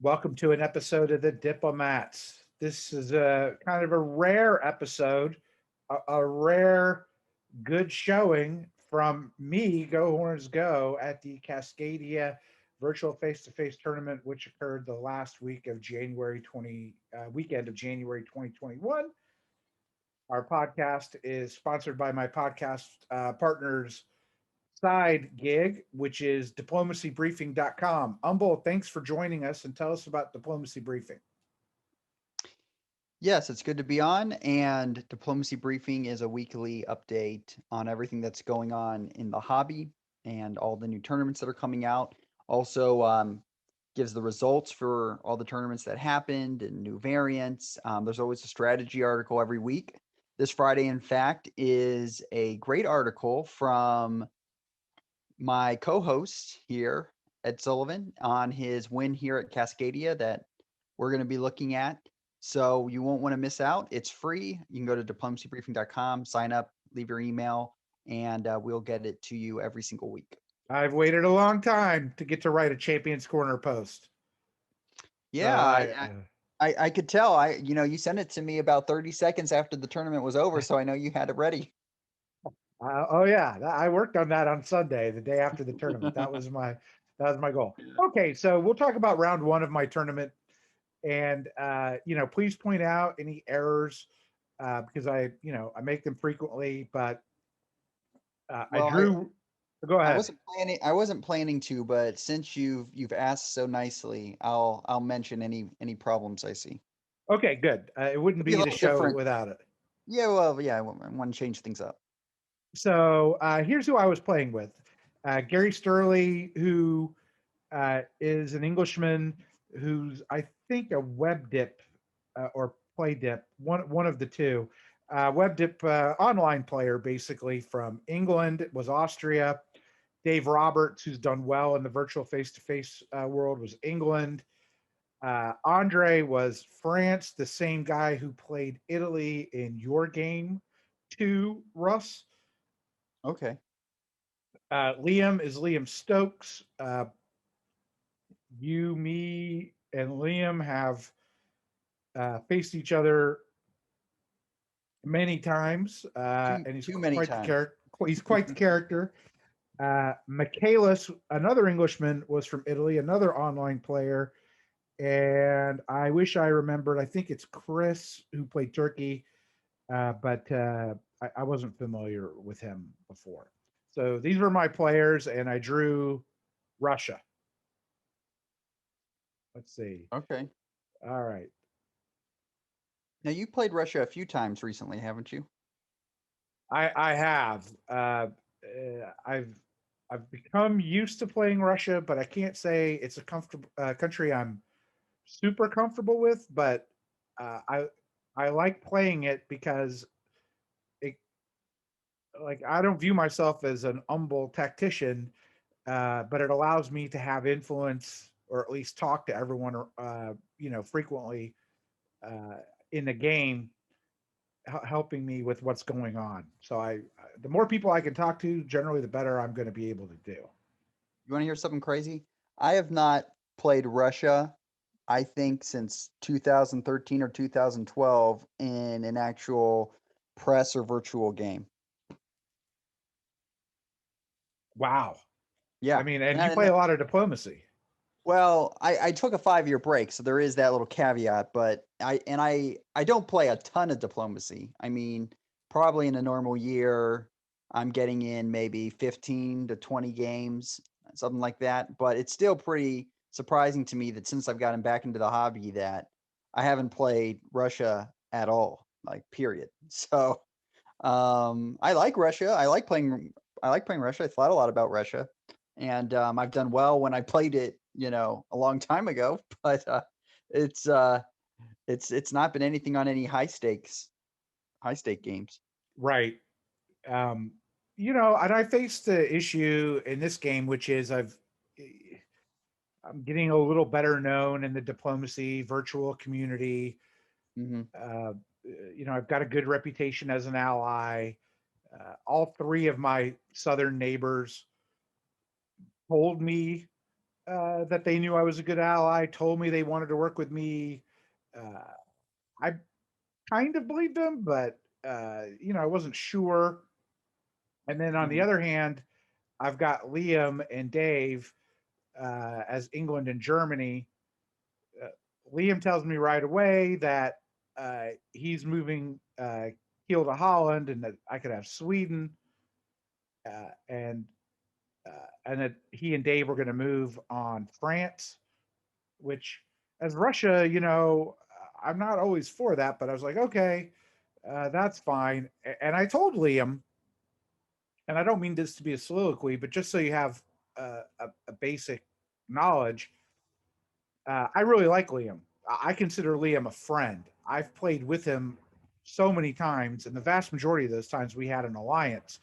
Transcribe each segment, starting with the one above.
Welcome to an episode of the Diplomats. This is a kind of a rare episode, a rare good showing from me, Go Horns Go, at the Cascadia virtual face-to-face tournament, which occurred the last weekend of January 2021. Our podcast is sponsored by my podcast partners side gig, which is diplomacybriefing.com. Thanks for joining us and tell us about Diplomacy Briefing. Yes, it's good to be on. And Diplomacy Briefing is a weekly update on everything that's going on in the hobby and all the new tournaments that are coming out. Also, gives the results for all the tournaments that happened and new variants. There's always a strategy article every week. This Friday, in fact, is a great article from my co-host here, Ed Sullivan, on his win here at Cascadia that we're going to be looking at. So you won't want to miss out. It's free. You can go to diplomacybriefing.com, sign up, leave your email, and we'll get it to you every single week. I've waited a long time to get to write a Champions Corner post. Yeah, I could tell. You sent it to me about 30 seconds after the tournament was over, so I know you had it ready. Oh yeah, I worked on that on Sunday, the day after the tournament. That was my goal. Okay, so we'll talk about round one of my tournament, and please point out any errors because I make them frequently, but I Well, drew. Go I ahead. wasn't planning. I wasn't planning to, but since you've asked so nicely, I'll mention any problems I see. Okay, good. It wouldn't It'll be a be the little show different. without it. Yeah, well, yeah, I want to change things up. So here's who I was playing with: Gary Sturley, who is an Englishman who's I think a web dip or play dip, one of the two. Web dip online player, basically from England, was Austria. Dave Roberts, who's done well in the virtual face-to-face world, was England. Andre was France, the same guy who played Italy in your game too, Russ. Okay. Liam is Liam Stokes. You, me, and Liam have faced each other many times, Too and he's too many quite the times. character. He's quite the character. Michaelis, another Englishman, was from Italy, another online player, and I wish I remembered. I think it's Chris who played Turkey, but I wasn't familiar with him before. So these were my players, and I drew Russia. Let's see. Okay. All right. Now you played Russia a few times recently, haven't you? I have. I've become used to playing Russia, but I can't say it's a comfortable country I'm super comfortable with. But I like playing it because it I don't view myself as an humble tactician, but it allows me to have influence or at least talk to everyone, frequently uh, in the game, helping me with what's going on. So the more people I can talk to, generally, the better I'm going to be able to do. You want to hear something crazy? I have not played Russia, I think, since 2013 or 2012 in an actual press or virtual game. Wow. I Yeah. mean, and you play And a lot of diplomacy. well, I took a 5-year break, so there is that little caveat, but I don't play a ton of diplomacy. I mean, probably in a normal year, I'm getting in maybe 15 to 20 games, something like that. But it's still pretty surprising to me that since I've gotten back into the hobby that I haven't played Russia at all, like period. So I like Russia. I like playing Russia. I thought a lot about Russia, and I've done well when I played it, a long time ago. But it's uh, it's not been anything on any high stake games. Right. Um, and I faced the issue in this game, which is I'm getting a little better known in the diplomacy virtual community. Hmm. Uh, I've got a good reputation as an ally. All three of my southern neighbors told me that they knew I was a good ally, told me they wanted to work with me. Uh, I kind of believed them, but I wasn't sure. And then on the Mhm. other hand, I've got Liam and Dave as England and Germany. Uh, Liam tells me right away that he's moving heel to Holland, and that I could have Sweden, uh, and and that he and Dave were going to move on France, which as Russia, I'm not always for that, but I was like, okay, that's fine. And I told Liam, and I don't mean this to be a soliloquy, but just so you have a basic knowledge, I really like Liam. I consider Liam a friend. I've played with him so many times, and the vast majority of those times we had an alliance.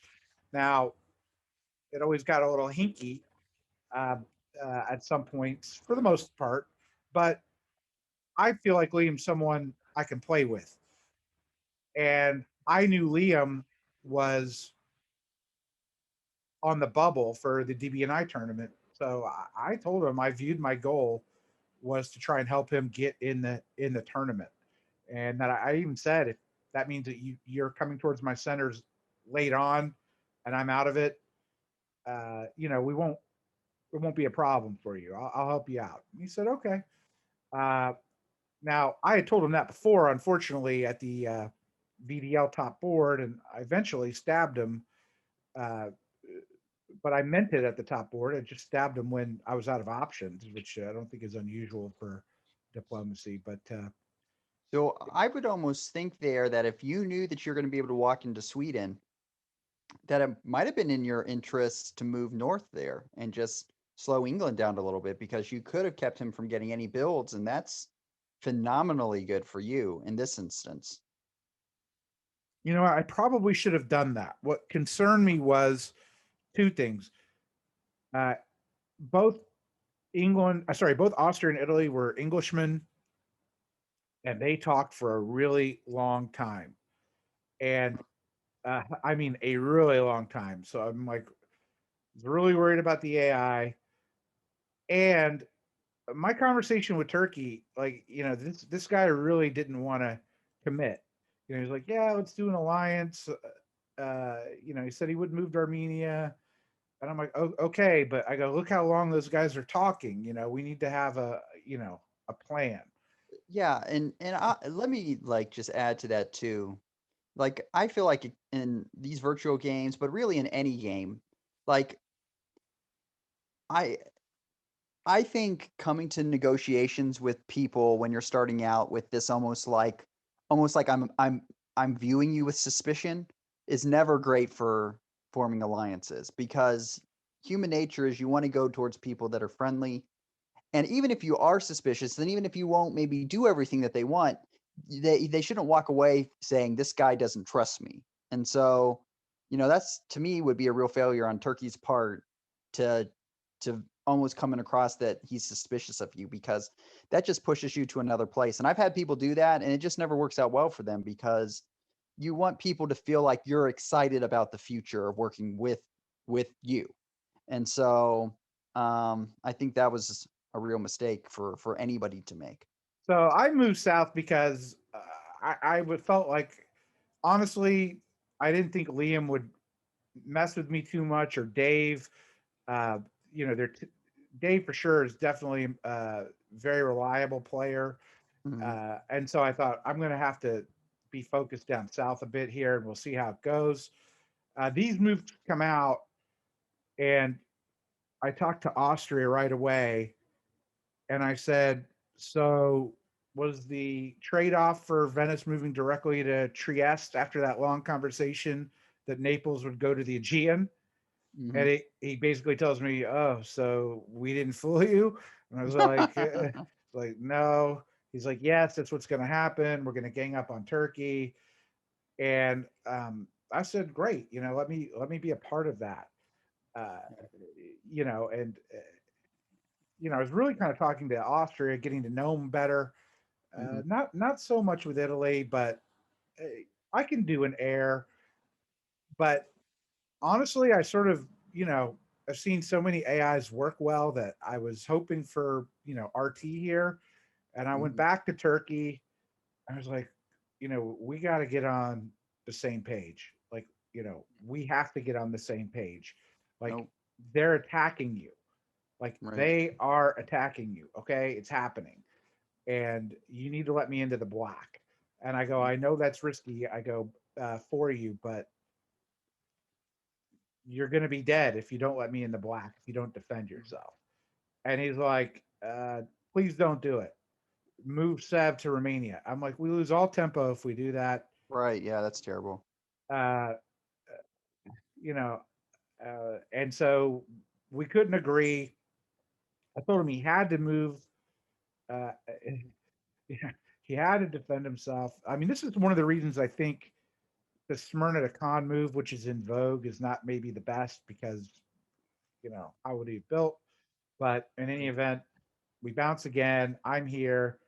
Now, it always got a little hinky uh, at some points, for the most part, but I feel like Liam's someone I can play with. And I knew Liam was on the bubble for the DBNI tournament. So I told him I viewed my goal was to try and help him get in the tournament, and that I even said if that means that you're coming towards my centers late on, and I'm out of it, we won't be a problem for you. I'll help you out. And he said okay. Uh, Now I had told him that before, unfortunately, at the VDL top board, and I eventually stabbed him. Uh, but I meant it at the top board. I just stabbed him when I was out of options, which I don't think is unusual for diplomacy. But So I would almost think there that if you knew that you're going to be able to walk into Sweden, that it might have been in your interest to move north there and just slow England down a little bit because you could have kept him from getting any builds, and that's phenomenally good for you in this instance. I probably should have done that. What concerned me was two things. Uh, both both Austria and Italy were Englishmen, and they talked for a really long time. And I mean, a really long time. So I'm like, was really worried about the AI. And my conversation with Turkey, like, this guy really didn't want to commit. He's like, yeah, let's do an alliance. He said he would move to Armenia. And I'm like, oh, okay, but I go, look how long those guys are talking. We need to have a plan. Yeah, and let me like just add to that too. Like I feel like in these virtual games, but really in any game, like I I think coming to negotiations with people when you're starting out with this almost like I'm viewing you with suspicion is never great for forming alliances because human nature is you want to go towards people that are friendly. And even if you are suspicious, then even if you won't maybe do everything that they want, they shouldn't walk away saying this guy doesn't trust me. And so, that's to me would be a real failure on Turkey's part to almost coming across that he's suspicious of you because that just pushes you to another place. And I've had people do that and it just never works out well for them because you want people to feel like you're excited about the future of working with you. And so I think that was a real mistake for anybody to make. So I moved south because I would felt like, honestly, I didn't think Liam would mess with me too much, or Dave. Uh, they're Dave for sure is definitely a very reliable player. Mhm. And so I thought I'm going to have to be focused down south a bit here, and we'll see how it goes. These moves come out, and I talked to Austria right away, and I said, "So was the trade-off for Venice moving directly to Trieste after that long conversation that Naples would go to the Aegean?" And Mhm. he basically tells me, "Oh, so we didn't fool you?" And I was like, like no. He's like, "Yes, that's what's going to happen. We're going to gang up on Turkey." And I said, "Great, let me be a part of that." Uh, and I was really kind of talking to Austria, getting to know them better. Mhm. Not so much with Italy, but uh, I can do an air. But honestly, I sort of, I've seen so many AIs work well that I was hoping for, RT here. And I went Mhm. back to Turkey. I was like, we got to get on the same page. Like, we have to get on the same page. Like, Nope. they're attacking you. Like, Right. they are attacking you. Okay. It's happening. And you need to let me into the black. And I go, I know that's risky. I go, for you, but you're going to be dead if you don't let me in the black, if you don't defend Mhm. yourself. And he's like, please don't do it. Move Sev to Romania. I'm like, we lose all tempo if we do that. Right. Yeah, that's terrible. Uh, you know, and so we couldn't agree. I told him he had to move. Uh, yeah, he had to defend himself. I mean, this is one of the reasons I think the Smyrna to Khan move, which is in vogue, is not maybe the best because how would he have built? But in any Right. event, we bounce again. I'm here,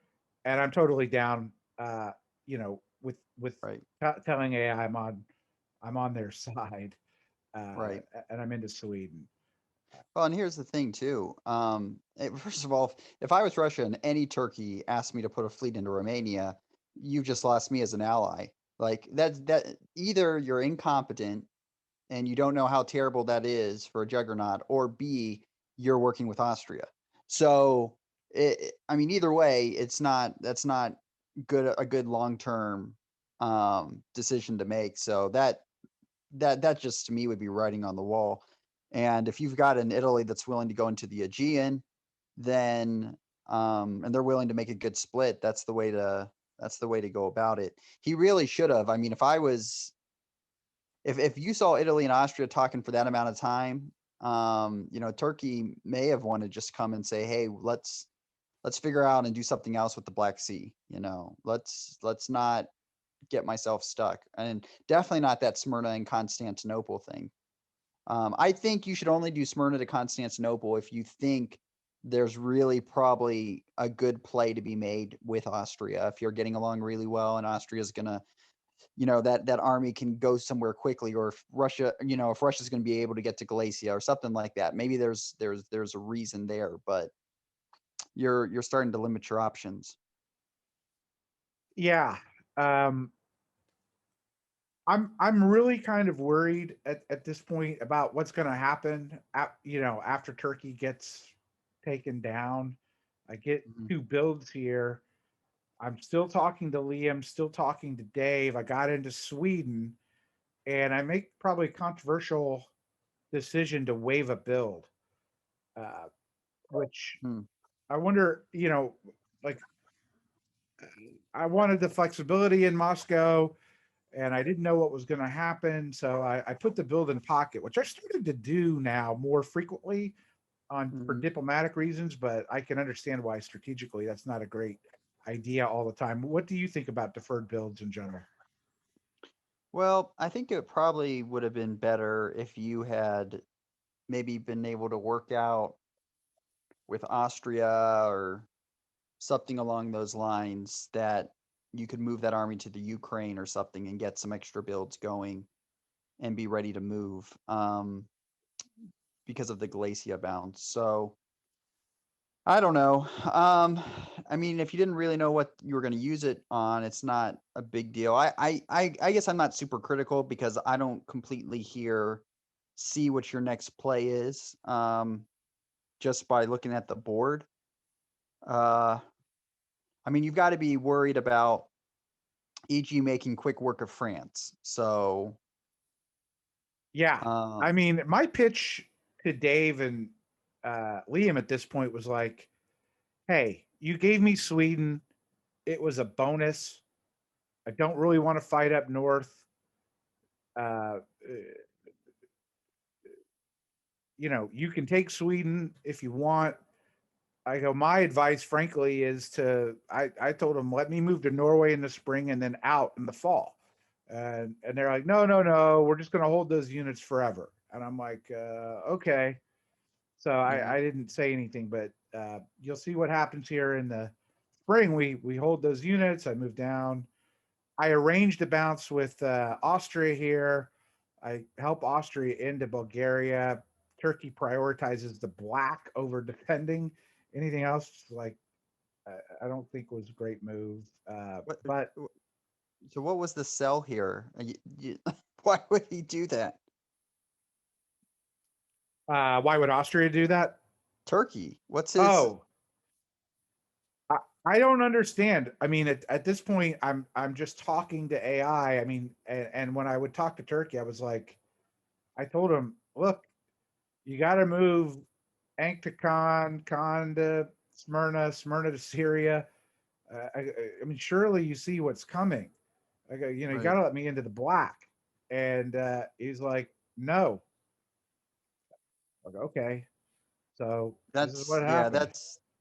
and I'm totally down. With Right. telling AI I'm on their side, uh, Right. and I'm into Sweden. Well, and here's the thing too. First of all, if I was Russia and any Turkey asked me to put a fleet into Romania, you just lost me as an ally. Like that either you're incompetent and you don't know how terrible that is for a juggernaut, or B, you're working with Austria. So, I mean, either way, that's not a good long term decision to make. So that just to me would be writing on the wall. And if you've got an Italy that's willing to go into the Aegean, then and they're willing to make a good split, that's the way to go about it. He really should have. I mean, if you saw Italy and Austria talking for that amount of time, Turkey may have wanted to just come and say, "Hey, let's figure out and do something else with the Black Sea." Let's not get myself stuck, and definitely not that Smyrna and Constantinople thing. I think you should only do Smyrna to Constantinople if you think there's really probably a good play to be made with Austria. If you're getting along really well and Austria's gonna, that army can go somewhere quickly, or if Russia's gonna be able to get to Galicia or something like that. Maybe there's a reason there, but you're starting to limit your options. Yeah, um, I'm really kind of worried at this point about what's going to happen. After Turkey gets taken down, I get Mhm. two builds here. I'm still talking to Liam, still talking to Dave. I got into Sweden, and I make probably a controversial decision to waive a build, uh, which Hmm. I wonder, like I wanted the flexibility in Moscow, and I didn't know what was going to happen. So I put the build in pocket, which I started to do now more frequently on for Mhm. diplomatic reasons, but I can understand why strategically that's not a great idea all the time. What do you think about deferred builds in general? Well, I think it probably would have been better if you had maybe been able to work out with Austria or something along those lines, that you could move that army to the Ukraine or something and get some extra builds going and be ready to move, because of the Galicia bounce. So I don't know. I mean, if you didn't really know what you were going to use it on, it's not a big deal. I guess I'm not super critical because I don't completely see what your next play is, just by looking at the board. Uh, I mean, you've got to be worried about EG making quick work of France. So, Yeah. uh, I mean, my pitch to Dave and Liam at this point was like, hey, you gave me Sweden. It was a bonus. I don't really want to fight up north. Uh, you can take Sweden if you want. I go, my advice, frankly, is I told them, let me move to Norway in the spring and then out in the fall. And they're like, no, no, no, we're just going to hold those units forever. And I'm like, okay. So mhm, I didn't say anything, but you'll see what happens here in the spring. We hold those units. I move down. I arranged a bounce with Austria here. I help Austria into Bulgaria. Turkey prioritizes the black over defending anything else. Like I don't think was a great move. What? But So what was the sell here? Why would he do that? why would Austria do that? Turkey. What's his? Oh, I don't understand. I mean, at this point, I'm just talking to AI. I mean, and when I would talk to Turkey, I was like, I told him, look, you got to move Ankh to Khan, Khan to Smyrna, Smyrna to Syria. I mean, surely you see what's coming. I go, you Right. got to let me into the black. And he's like, no. I go, okay. So this is That's what yeah. happened.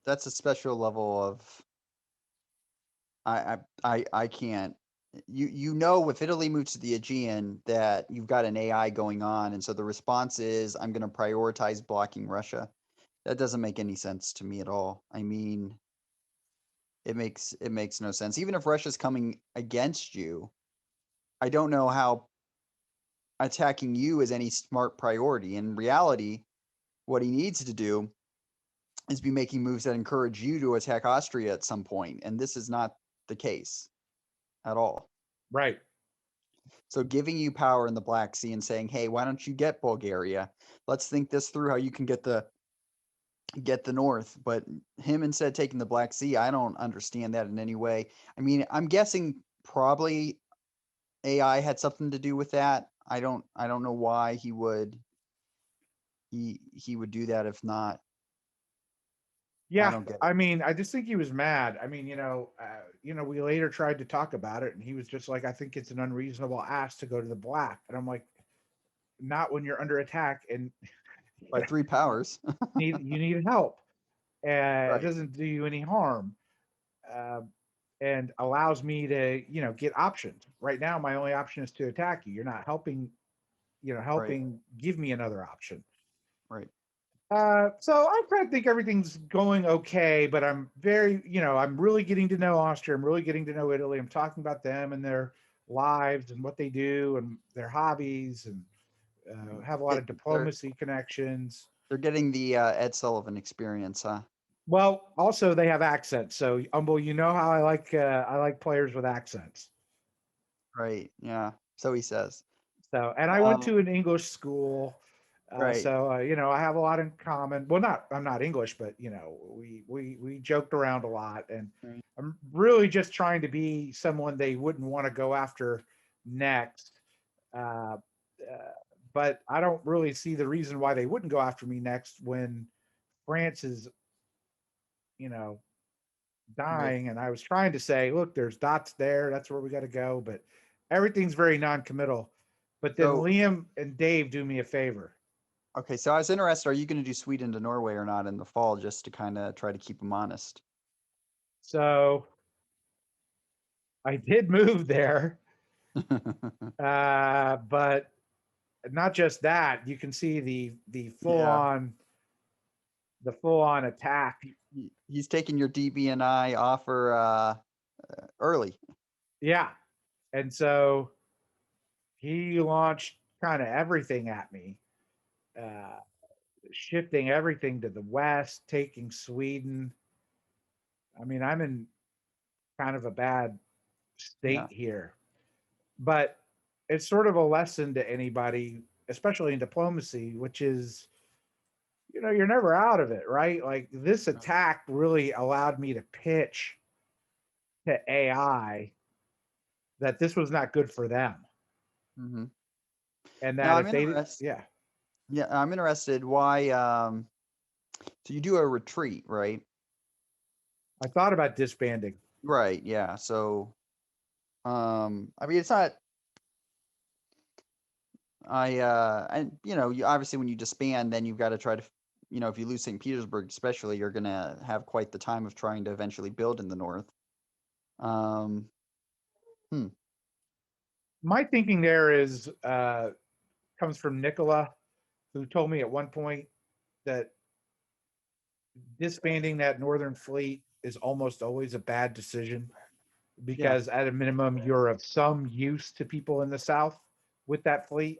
That's a special level of I can't. You know, if Italy moves to the Aegean, that you've got an AI going on, and so the response is, I'm going to prioritize blocking Russia. That doesn't make any sense to me at all. I mean, it makes no sense. Even if Russia's coming against you, I don't know how attacking you is any smart priority. In reality, what he needs to do is be making moves that encourage you to attack Austria at some point, and this is not the case at all. Right. So giving you power in the Black Sea and saying, "Hey, why don't you get Bulgaria? Let's think this through how you can get the north." But him instead taking the Black Sea, I don't understand that in any way. I mean, I'm guessing probably AI had something to do with that. I don't know why he would do that if not. I Yeah, don't get it. I mean, I just think he was mad. I mean, we later tried to talk about it, and he was just like, "I think it's an unreasonable ask to go to the black," and I'm like, "Not when you're under attack and By three powers. you need help. It Right, doesn't do you any harm, uh, and allows me to, get options. Right now, my only option is to attack you. You're not helping, right, give me another option." right. So I kind of think everything's going okay, but I'm very, I'm really getting to know Austria. I'm really getting to know Italy. I'm talking about them and their lives and what they do and their hobbies, and have a lot It, of they're diplomacy connections. they're getting the Ed Sullivan experience, huh? Well, also they have accents. So Humble, you know how I like players with accents. Right. Yeah. So he says. So, and I went Um, to an English school, right. so I have a lot in common. Well, not I'm not English, but we joked around a lot, and Right. I'm really just trying to be someone they wouldn't want to go after next. Uh, uh, but I don't really see the reason why they wouldn't go after me next when France is, you know, Right. dying. And I was trying to say, look, there's dots there. That's where we got to go. But everything's very non-committal. But then So Liam and Dave do me a favor. okay. So I was interested. Are you going to do Sweden to Norway or not in the fall, just to kind of try to keep them honest? So I did move there, but not just that. You can see the full Yeah. on the full on attack. He's taking your DB&I offer early. Yeah, and so he launched kind of everything at me, uh, shifting everything to the west, taking Sweden. I mean, I'm in kind of a bad state Yeah. here, but it's sort of a lesson to anybody, especially in diplomacy, which is, you're never out of it, right? Like this Right. attack really allowed me to pitch to AI that this was not good for them. Mm-hmm. And Now that I'm if they, interested. yeah, Yeah, I'm interested. Why? So you do a retreat, right? I thought about disbanding. Right. Yeah. So, I mean, it's not. And you obviously when you disband, then you've got to try to, if you lose St. Petersburg, especially, you're gonna have quite the time of trying to eventually build in the north. Um, hmm. My thinking there is comes from Nicola, who told me at one point that disbanding that northern fleet is almost always a bad decision Yeah. because at a minimum you're of some use to people in the south with that fleet.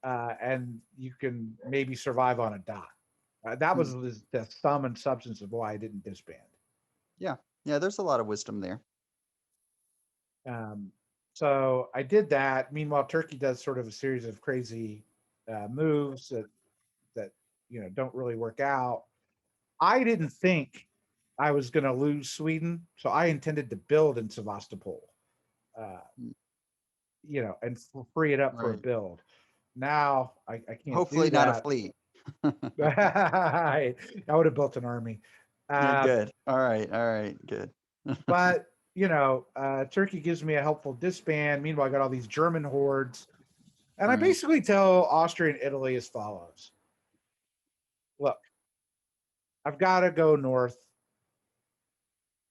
and you can maybe survive on a dot. That Hmm. was the sum and substance of why I didn't disband. Yeah. Yeah. There's a lot of wisdom there. Um, so I did that. Meanwhile, Turkey does sort of a series of crazy moves that don't really work out. I didn't think I was going to lose Sweden, so I intended to build in Sevastopol, uh, Mm. and free it up for a Right. build. Now I can't do Hopefully not a that. fleet. I would have built an army. Yeah, Uh, good. All right. All right. Good. but Turkey gives me a helpful disband. Meanwhile, I got all these German hordes, and I Right. basically tell Austria and Italy as follows: Look, I've got to go north.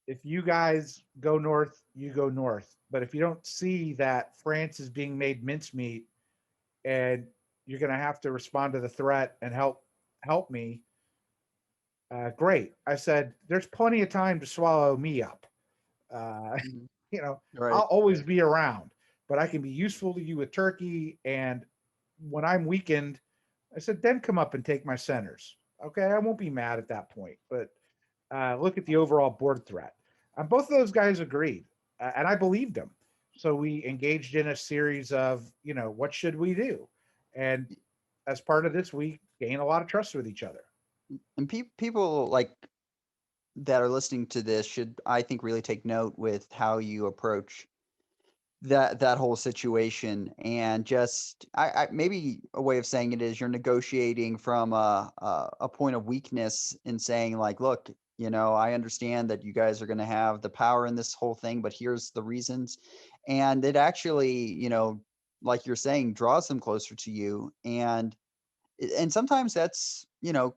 If you guys go north, you go north. But if you don't see that France is being made mincemeat, and you're going to have to respond to the threat and help me, great. I said, there's plenty of time to swallow me up. Uh, Mhm. you know, I'll Right. always be around, but I can be useful to you with Turkey. And when I'm weakened, I said, then come up and take my centers. Okay, I won't be mad at that point, but look at the overall board threat. And both of those guys agreed, and I believed them. So we engaged in a series of, what should we do? And as part of this, we gain a lot of trust with each other. And people like that are listening to this should, I think, really take note with how you approach that whole situation. And just I maybe a way of saying it is you're negotiating from a point of weakness in saying like, look, I understand that you guys are going to have the power in this whole thing, but here's the reasons. And it actually, like you're saying, draws them closer to you. And sometimes that's,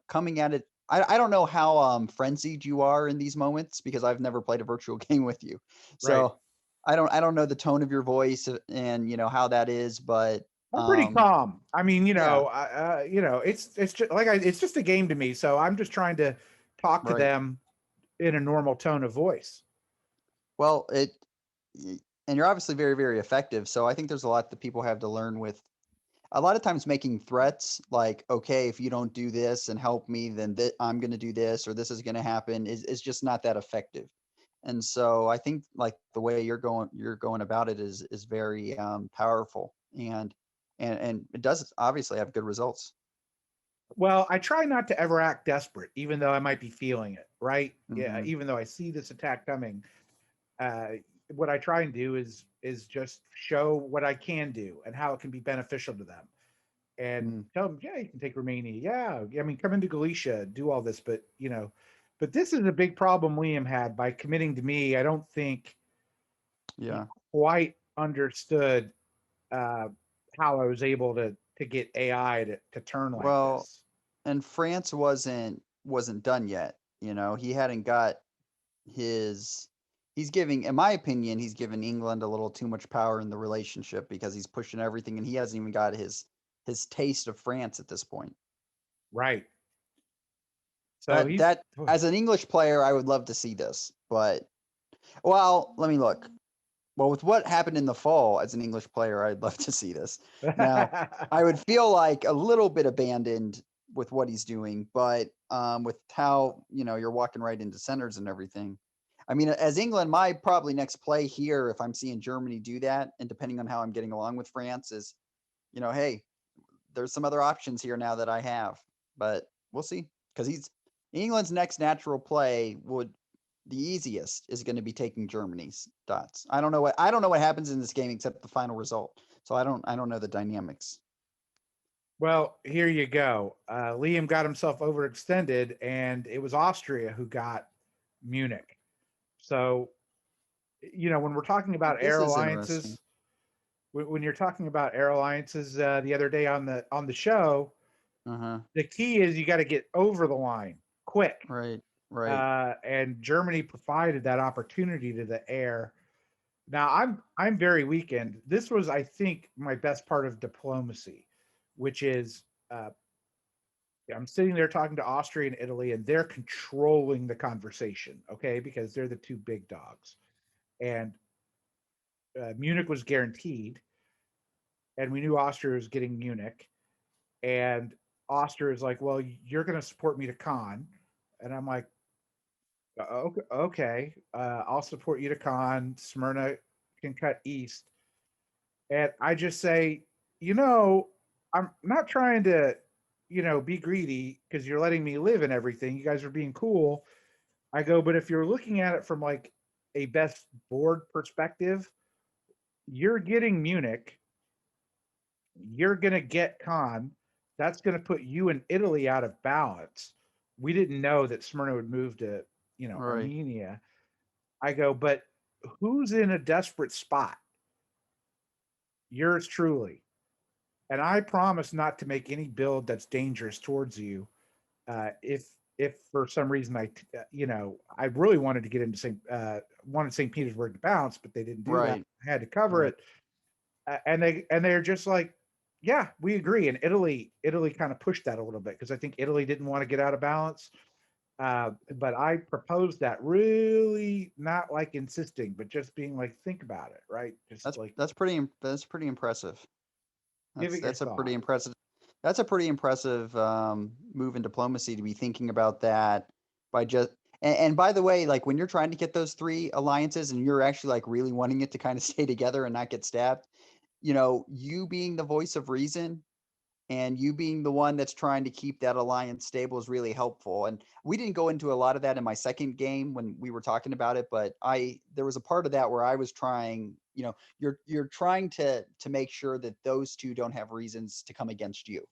coming at it. I don't know how frenzied you are in these moments because I've never played a virtual game with you. Right. So I don't know the tone of your voice and how that is, but I'm pretty calm. I mean, yeah, it's just it's just a game to me. So I'm just trying to talk to right. them in a normal tone of voice. Well, and you're obviously very, very effective. So I think there's a lot that people have to learn with a lot of times making threats like, okay, if you don't do this and help me, then I'm going to do this or this is going to happen is just not that effective. And so I think like the way you're going about it is very powerful and it does obviously have good results. Well, I try not to ever act desperate, even though I might be feeling it. Right? Yeah. Hmm. Even though I see this attack coming, uh, what I try and do is just show what I can do and how it can be beneficial to them, and Mm, tell them, yeah, you can take Romania. Yeah, I mean, come into Galicia, do all this, but but this is a big problem Liam had by committing to me. I don't think he yeah. quite understood uh, how I was able to get AI to turn like Well, this. and France wasn't done yet. He hadn't got his he's giving in my opinion he's given England a little too much power in the relationship because he's pushing everything and he hasn't even got his taste of France at this point. Right. So That he's that as an English player I would love to see this. But well, let me look. Well, with what happened in the fall as an English player, I'd love to see this. Now, I would feel like a little bit abandoned with what he's doing, but with how you're walking right into centers and everything. I mean, as England, my probably next play here, if I'm seeing Germany do that, and depending on how I'm getting along with France, is hey, there's some other options here now that I have, but we'll see because he's England's next natural play would the easiest is going to be taking Germany's dots. I don't know what happens in this game except the final result. So I don't know the dynamics. well, here you go. Liam got himself overextended, and it was Austria who got Munich. So, when we're talking about air This is interesting. alliances, when you're talking about air alliances the other day on the show, Uh-huh. the key is you got to get over the line quick. Right. Right. And Germany provided that opportunity to the air. Now I'm very weakened. This was, I think, my best part of diplomacy, which is I'm sitting there talking to Austria and Italy, and they're controlling the conversation, okay, because they're the two big dogs. And Munich was guaranteed, and we knew Austria was getting Munich. And Austria is like, well, you're going to support me to con. And I'm like, okay, I'll support you to con. Smyrna can cut east. And I just say, you know, I'm not trying to, be greedy because you're letting me live and everything. You guys are being cool. I go, but if you're looking at it from like a best board perspective, you're getting Munich, you're going to get Con. That's going to put you and Italy out of balance. We didn't know that Smyrna would move to, Right. Armenia. I go, but who's in a desperate spot? Yours truly. And I promise not to make any build that's dangerous towards you. If for some reason I really wanted to get into wanted St. Petersburg to bounce, but they didn't do that. Right. I had to cover Right. it, and they're just like, yeah, we agree. And Italy kind of pushed that a little bit because I think Italy didn't want to get out of balance. But I proposed that really not like insisting, but just being like, think about it, right? Just like That's pretty impressive. give That's it your that's a pretty thought. impressive that's a pretty impressive move in diplomacy to be thinking about that by just and by the way, like when you're trying to get those three alliances and you're actually like really wanting it to kind of stay together and not get stabbed, you being the voice of reason and you being the one that's trying to keep that alliance stable is really helpful. And we didn't go into a lot of that in my second game when we were talking about it, but there was a part of that where I was trying, you're trying to make sure that those two don't have reasons to come against you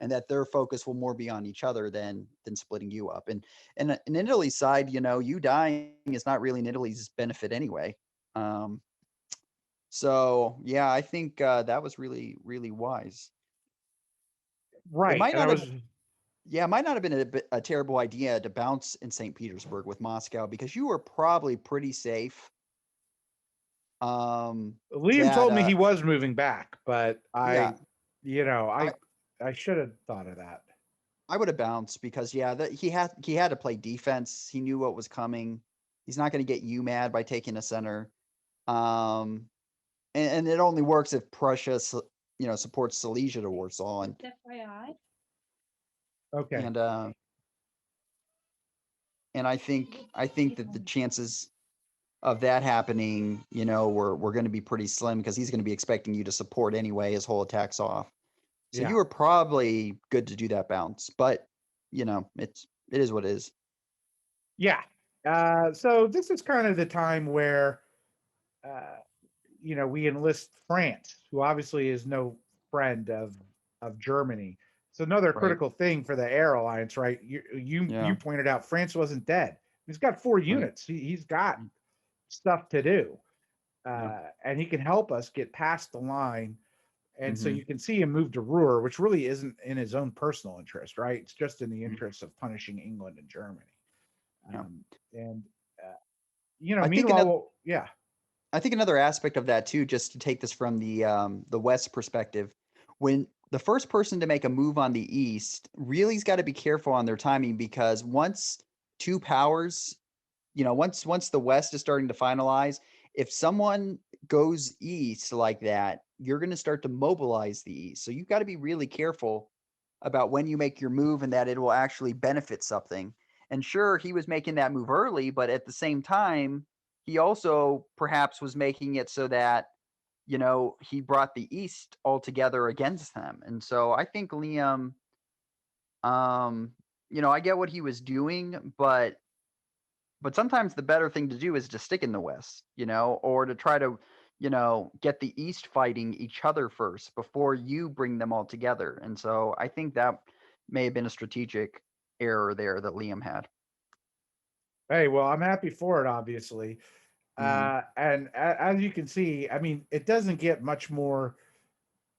and that their focus will more be on each other than splitting you up. And in Italy's side, you dying is not really in Italy's benefit anyway. Um, so yeah, I think that was really, really wise. It Right. might And I not have was Yeah, it might not have been a terrible idea to bounce in St. Petersburg with Moscow because you were probably pretty safe. Liam That told me he was moving back, but yeah, you know, I I should have thought of that. I would have bounced because yeah, he had to play defense. He knew what was coming. He's not going to get you mad by taking a center. Um, and it only works if Prussia, supports Silesia to Warsaw, Okay. and uh, and I think that the chances of that happening, we're going to be pretty slim because he's going to be expecting you to support anyway. His whole attack's off, so you Yeah. were probably good to do that bounce. But it is what it is. Yeah. So this is kind of the time where uh, we enlist France, who obviously is no friend of Germany. So another Right. critical thing for the Air Alliance, right? You Yeah. pointed out France wasn't dead. He's got 4 Right. units. He's got Mm. stuff to do, Yeah. and he can help us get past the line. And so Mm-hmm. you can see him move to Ruhr, which really isn't in his own personal interest, right? It's just in the Mm. interest of punishing England and Germany. Yeah. And I think meanwhile, another yeah, I think another aspect of that too, just to take this from the West perspective, when the first person to make a move on the East really's got to be careful on their timing because once two powers, once the West is starting to finalize, if someone goes east like that, you're going to start to mobilize the East. So you've got to be really careful about when you make your move and that it will actually benefit something. And sure, he was making that move early, but at the same time, he also perhaps was making it so that he brought the East all together against them. And so I think Liam, um, I get what he was doing, but sometimes the better thing to do is to stick in the West, or to try to, get the East fighting each other first before you bring them all together. And so I think that may have been a strategic error there that Liam had. hey, well, I'm happy for it, obviously. Hmm. And as you can see, I mean, it doesn't get much more.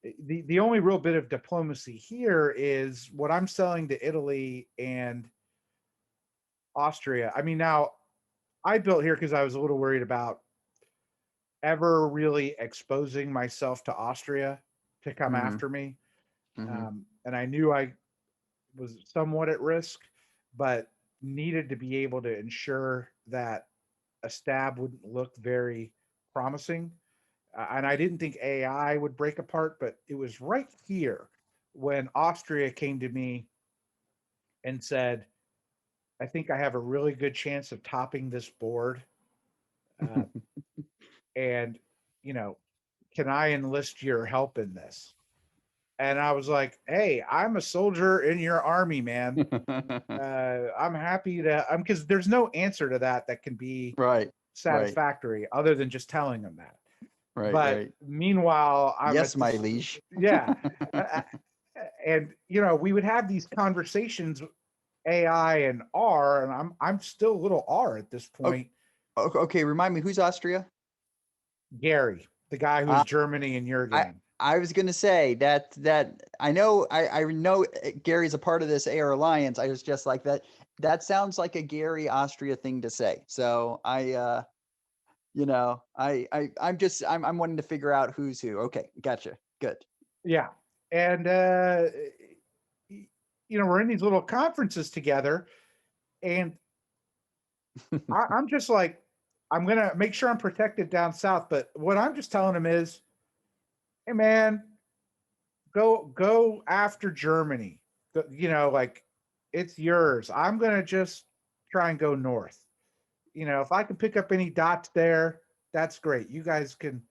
The only real bit of diplomacy here is what I'm selling to Italy and Austria. I mean, now I built here because I was a little worried about ever really exposing myself to Austria to come Hmm. after me. Hmm. And I knew I was somewhat at risk, but needed to be able to ensure that a stab wouldn't look very promising. And I didn't think AI would break apart, but it was right here when Austria came to me and said, I think I have a really good chance of topping this board. Uh, and, you know, can I enlist your help in this? And I was like, hey, I'm a soldier in your army, man. I'm happy to, because there's no answer to that can be Right, right, satisfactory other than just telling them that. right, But right. meanwhile, I'm Yes, at my this, liege. yeah. uh, and we would have these conversations, AI and R, and I'm still a little R at this Okay, point. okay, remind me, who's Austria? Gary, the guy who's Germany in your I game. I was gonna say that I know Gary's a part of this AR Alliance. I was just like that. That sounds like a Gary Austria thing to say. So I'm wanting to figure out who's who. Okay, gotcha. Good. Yeah. And we're in these little conferences together, and I'm just like, I'm gonna make sure I'm protected down south. But what I'm just telling him is, hey man, go after Germany. Like, it's yours. I'm gonna just try and go north. If I can pick up any dots there, that's great. You guys can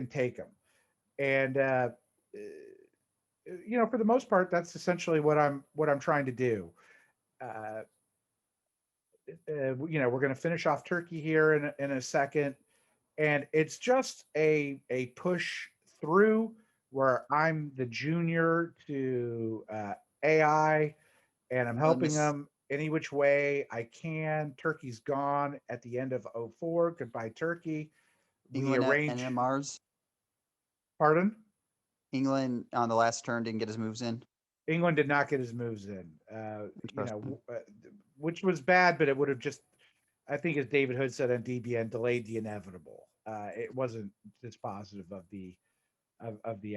take them. And for the most part, that's essentially what I'm trying to do. Uh, we're going to finish off Turkey here in a second, and it's just a push through where I'm the junior to AI, and I'm England helping is them any which way I can. Turkey's gone at the end of '04. Goodbye, Turkey. We England arrange. NMRs. Pardon? England on the last turn didn't get his moves in. England did not get his moves in. Interesting. Which was bad, but it would have just, I think, as David Hood said on DBN, delayed the inevitable. It wasn't dispositive of the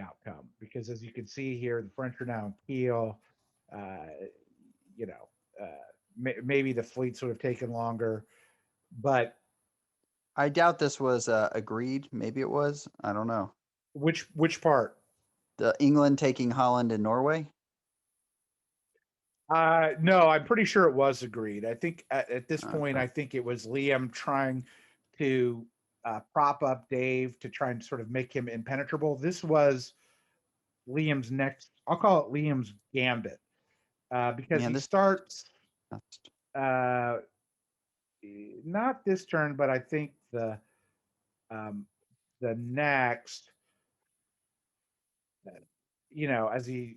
outcome, because as you can see here, the French are now in Kiel. Uh, you know, maybe the fleets would have taken longer, but I doubt this was agreed. Maybe it was. I don't know. which part? The England taking Holland and Norway. No, I'm pretty sure it was agreed. I think at this point, Okay. I think it was Liam trying to prop up Dave to try and sort of make him impenetrable. This was Liam's next, I'll call it Liam's gambit, because Man, he this starts that's uh, not this turn, but I think um, the next, uh, as he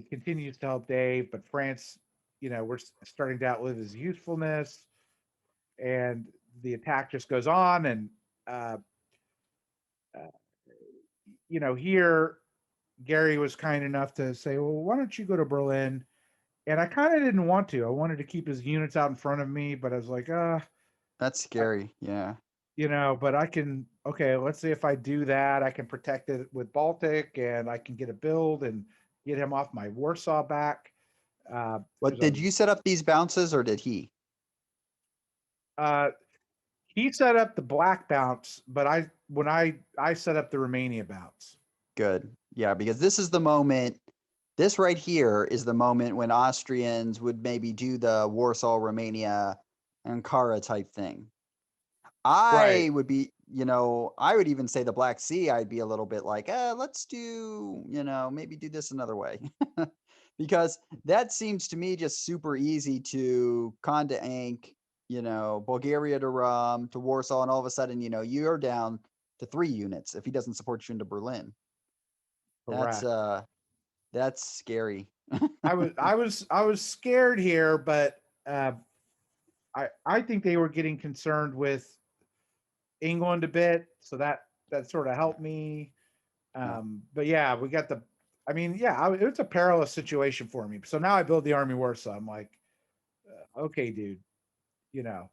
continues to help Dave, but France, we're starting to outlive his usefulness, and the attack just goes on. And uh, uh, here Gary was kind enough to say, well, why don't you go to Berlin? And I kind of didn't want to. I wanted to keep his units out in front of me, but I was like, that's scary. Yeah. but I can, okay, let's see if I do that, I can protect it with Baltic, and I can get a build and get him off my Warsaw back. What Because I did was, you set up these bounces or did he? uh, he set up the black bounce, but when I set up the Romania bounce. Good. Yeah, because this is the moment. This right here is the moment when Austrians would maybe do the Warsaw, Romania, Ankara type thing. Right. I would be, I would even say the Black Sea. I'd be a little bit like, let's do, maybe do this another way. Because that seems to me just super easy to Khan to Ankh, Bulgaria to to Warsaw, and all of a sudden, you're down to 3 units if he doesn't support you into Berlin. That's Correct. that's scary. I was scared here, but I think they were getting concerned with England a bit, so that sort of helped me. Yeah. But yeah, we got the. I mean, yeah, it's a perilous situation for me. So now I build the Army Warsaw. I'm like, okay, dude, you know,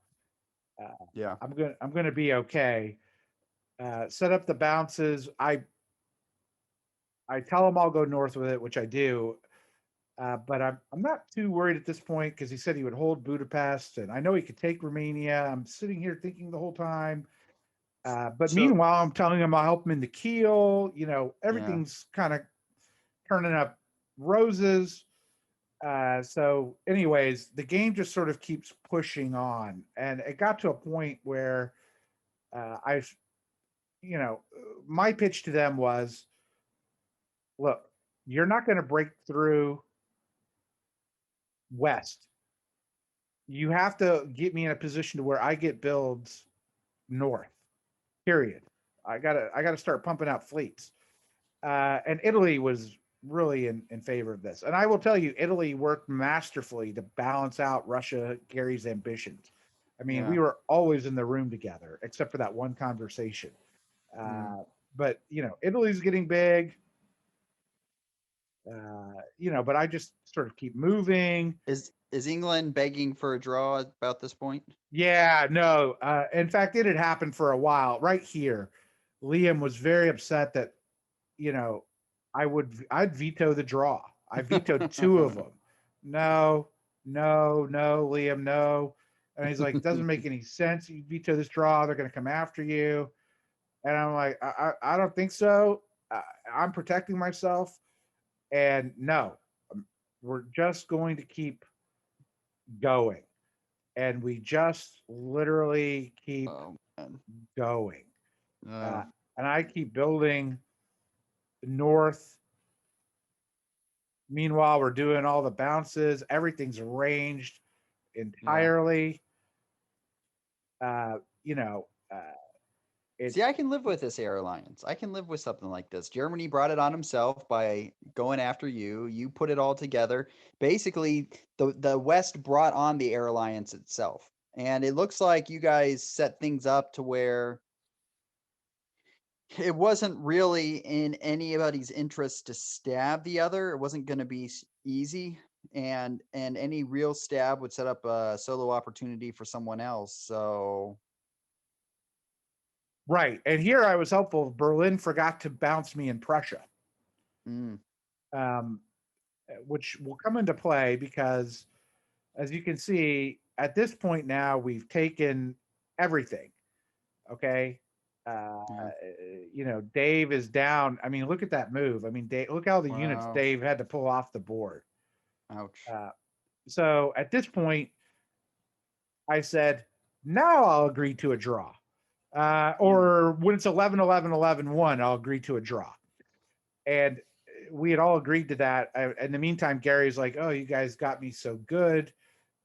uh, Yeah. I'm gonna be okay. Set up the bounces. I tell him I'll go north with it, which I do. But I'm not too worried at this point, because he said he would hold Budapest, and I know he could take Romania. I'm sitting here thinking the whole time, But So meanwhile, I'm telling him I'll help him in the keel. yeah, Everything's kind of turning up roses. So, anyways, the game just sort of keeps pushing on, and it got to a point where I, you know, my pitch to them was, look, you're not going to break through west. You have to get me in a position to where I get builds north. Period. I gotta start pumping out fleets. And Italy was really in favor of this. And I will tell you, Italy worked masterfully to balance out Russia, Gary's ambitions. I mean, yeah. we were always in the room together, except for that one conversation. Mm. But Italy's getting big. But I just sort of keep moving. Is England begging for a draw about this point? Yeah, no. In fact, it had happened for a while. Right here, Liam was very upset that you know I'd veto the draw. I vetoed two of them. No, no, no, Liam, no. And he's like, doesn't make any sense. You veto this draw, they're going to come after you. And I'm like, I don't think so. I'm protecting myself. And no, we're just going to keep going. And we just literally keep Oh man. going. Uh, Uh, and I keep building north. Meanwhile, we're doing all the bounces. Everything's arranged yeah. entirely. Uh, you know, uh, See, it's I can live with this air alliance. I can live with something like this. Germany brought it on himself by going after you. You put it all together. Basically, the West brought on the air alliance itself. And it looks like you guys set things up to where it wasn't really in anybody's interest to stab the other. It wasn't going to be easy, and any real stab would set up a solo opportunity for someone else. So, right. And here I was helpful. Berlin forgot to bounce me in Prussia, mm, um, which will come into play because, as you can see, at this point now, we've taken everything. Okay. Uh, yeah. Dave is down. I mean, look at that move. I mean, Dave, look how the units Wow. Dave had to pull off the board. Ouch. Uh, so at this point, I said, now I'll agree to a draw. Mm, Or when it's 11, 11, 11, 1, I'll agree to a draw. And we had all agreed to that. In the meantime, Gary's like, oh, you guys got me so good.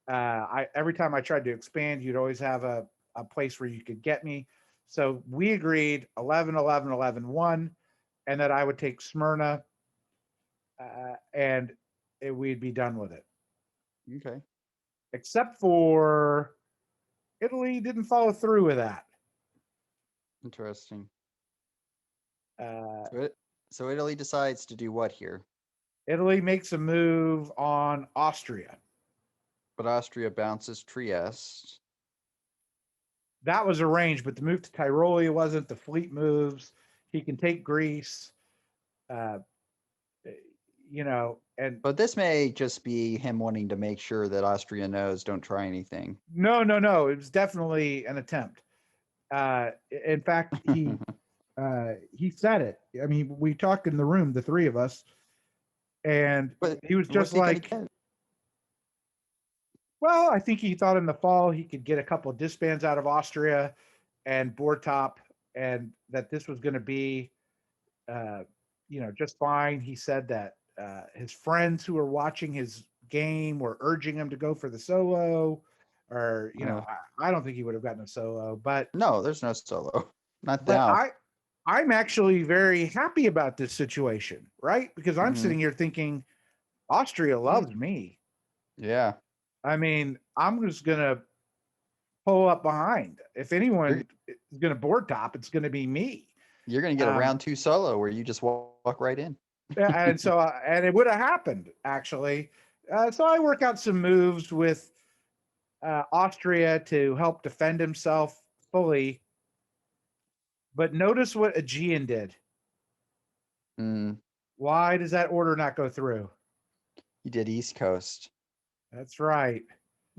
Every time I tried to expand, you'd always have a place where you could get me. So we agreed 11, 11, 11, 1, and that I would take Smyrna and we'd be done with it. okay. Except for Italy didn't follow through with that. Interesting. Uh, So so Italy decides to do what here? Italy makes a move on Austria. But Austria bounces Trieste. That was arranged, but the move to Tyrolia wasn't. The fleet moves. He can take Greece. Uh, and But this may just be him wanting to make sure that Austria knows don't try anything. no, no, no. It was definitely an attempt. In fact, he said it. I mean, we talked in the room, the three of us, and But he was just what's he gonna like, get? well, I think he thought in the fall he could get a couple of disbands out of Austria and board top, and that this was going to be, uh, just fine. He said that his friends who were watching his game were urging him to go for the solo, or Uh, I don't think he would have gotten a solo, but no, there's no solo. Not but now. I'm actually very happy about this situation, right? Because I'm Hmm. sitting here thinking Austria loves me. Yeah, I mean, I'm just gonna pull up behind. If you're anyone is gonna board top, it's gonna be me. you're gonna get a Um, round two solo where you just walk right in. and so and it would have happened actually. So I work out some moves with Austria to help defend himself fully. But notice what Aegean did. Mm, Why does that order not go through? he did East Coast. That's right.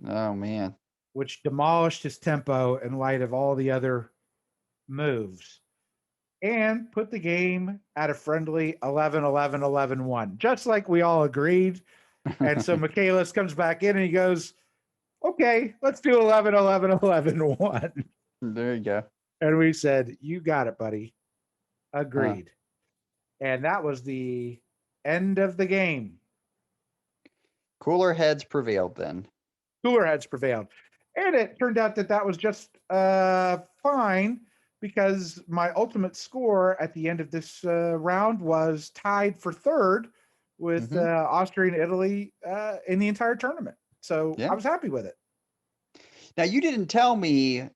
Oh man. Which demolished his tempo in light of all the other moves and put the game at a friendly 11-11-11-1, just like we all agreed. And so Michaelis comes back in and he goes, okay, let's do 11-11-11-1. There you go. And we said, you got it, buddy. Huh. Agreed. And that was the end of the game. Cooler heads prevailed then. Cooler heads prevailed. And it turned out that that was just fine because my ultimate score at the end of this round was tied for third with Austria and Italy in the entire tournament. So Yeah. I was happy with it. Now, you didn't tell me,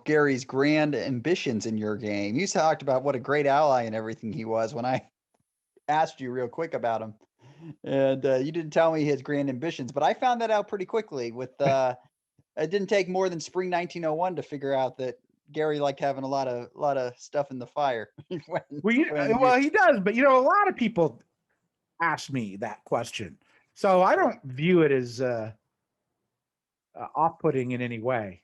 Gary's grand ambitions in your game. You talked about what a great ally and everything he was when I asked you real quick about him. And you didn't tell me his grand ambitions, but I found that out pretty quickly. It didn't take more than spring 1901 to figure out that Gary liked having a lot of stuff in the fire. Well, he does, but a lot of people ask me that question, so I don't view it as off-putting in any way.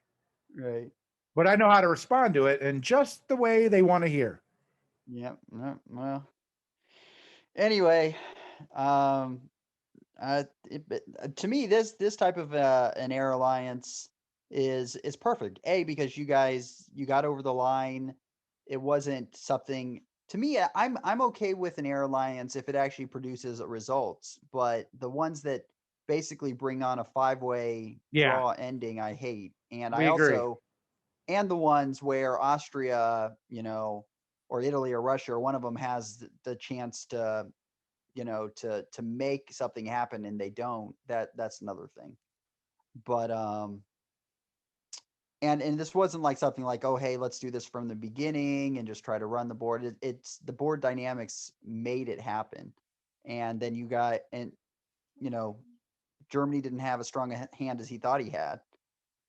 Right. But I know how to respond to it in just the way they want to hear. Yep. Well. Anyway, to me, this type of an air alliance is perfect. Because you got over the line. It wasn't something to me. I'm okay with an air alliance if it actually produces results, but the ones that basically bring on a 5-way draw ending, I hate. And We agree. And the ones where Austria, or Italy or Russia, or one of them has the chance to to make something happen and they don't, that's another thing. But and this wasn't like something like, oh, hey, let's do this from the beginning and just try to run the board. It's the board dynamics made it happen. And then Germany didn't have as strong a hand as he thought he had,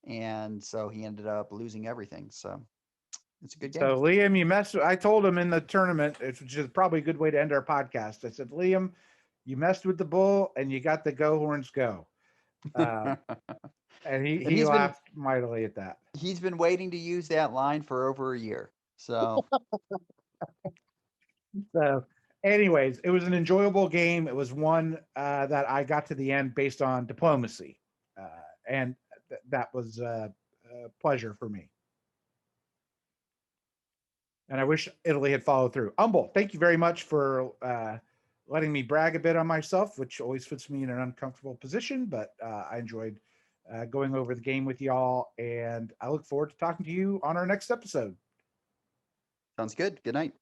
and so he ended up losing everything. So it's a good game. So Liam, I told him in the tournament, which is probably a good way to end our podcast. I said, Liam, you messed with the bull and you got the go horns go. And he laughed mightily at that. He's been waiting to use that line for over a year. So So anyways, it was an enjoyable game. It was one that I got to the end based on diplomacy. And that was a pleasure for me. And I wish Italy had followed through. Humble, thank you very much for letting me brag a bit on myself, which always puts me in an uncomfortable position, but I enjoyed going over the game with y'all, and I look forward to talking to you on our next episode. Sounds good. Good night.